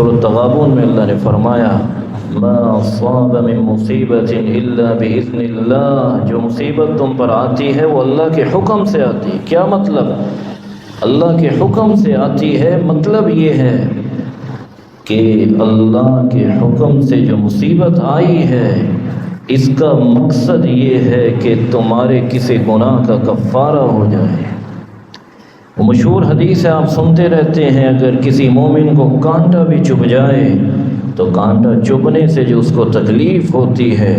سورۃ تغابن میں اللہ نے فرمایا ما اصاب من مصیبت الا باذن اللہ، جو مصیبت تم پر آتی ہے وہ اللہ کے حکم سے آتی ہے۔ کیا مطلب؟ اللہ کے حکم سے آتی ہے، مطلب یہ ہے کہ اللہ کے حکم سے جو مصیبت آئی ہے اس کا مقصد یہ ہے کہ تمہارے کسی گناہ کا کفارہ ہو جائے۔ وہ مشہور حدیث ہے، آپ سنتے رہتے ہیں، اگر کسی مومن کو کانٹا بھی چبھ جائے تو کانٹا چبھنے سے جو اس کو تکلیف ہوتی ہے،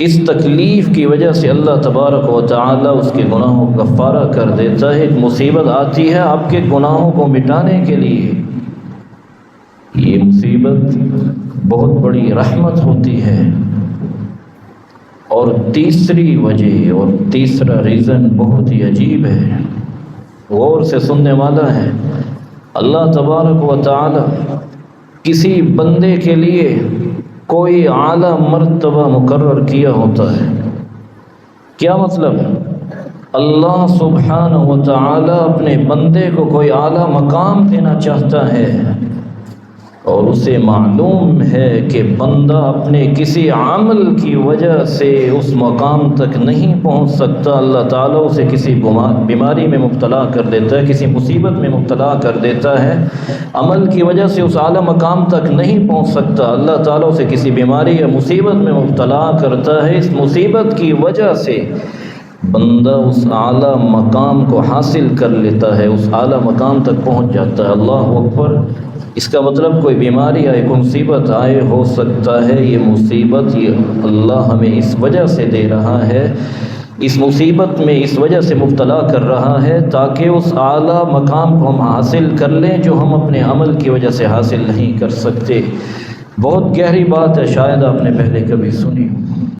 اس تکلیف کی وجہ سے اللہ تبارک و تعالی اس کے گناہوں کو کفارہ کر دیتا ہے۔ ایک مصیبت آتی ہے آپ کے گناہوں کو مٹانے کے لیے، یہ مصیبت بہت بڑی رحمت ہوتی ہے۔ اور تیسری وجہ اور تیسرا ریزن بہت ہی عجیب ہے، غور سے سننے والا ہے۔ اللہ تبارک و تعالی کسی بندے کے لیے کوئی اعلیٰ مرتبہ مقرر کیا ہوتا ہے۔ کیا مطلب؟ اللہ سبحانہ و تعالی اپنے بندے کو کوئی اعلیٰ مقام دینا چاہتا ہے، اور اسے معلوم ہے کہ بندہ اپنے کسی عمل کی وجہ سے اس مقام تک نہیں پہنچ سکتا۔ اللہ تعالیٰ اسے کسی بیماری میں مبتلا کر دیتا ہے، کسی مصیبت میں مبتلا کر دیتا ہے، عمل کی وجہ سے اس اعلیٰ مقام تک نہیں پہنچ سکتا۔ اللہ تعالیٰ اسے کسی بیماری یا مصیبت میں مبتلا کرتا ہے، اس مصیبت کی وجہ سے بندہ اس اعلیٰ مقام کو حاصل کر لیتا ہے، اس اعلیٰ مقام تک پہنچ جاتا ہے۔ اللہ اکبر! اس کا مطلب کوئی بیماری یا کوئی مصیبت آئے، ہو سکتا ہے یہ مصیبت یہ اللہ ہمیں اس وجہ سے دے رہا ہے، اس مصیبت میں اس وجہ سے مبتلا کر رہا ہے تاکہ اس اعلیٰ مقام کو ہم حاصل کر لیں جو ہم اپنے عمل کی وجہ سے حاصل نہیں کر سکتے۔ بہت گہری بات ہے، شاید آپ نے پہلے کبھی سنی۔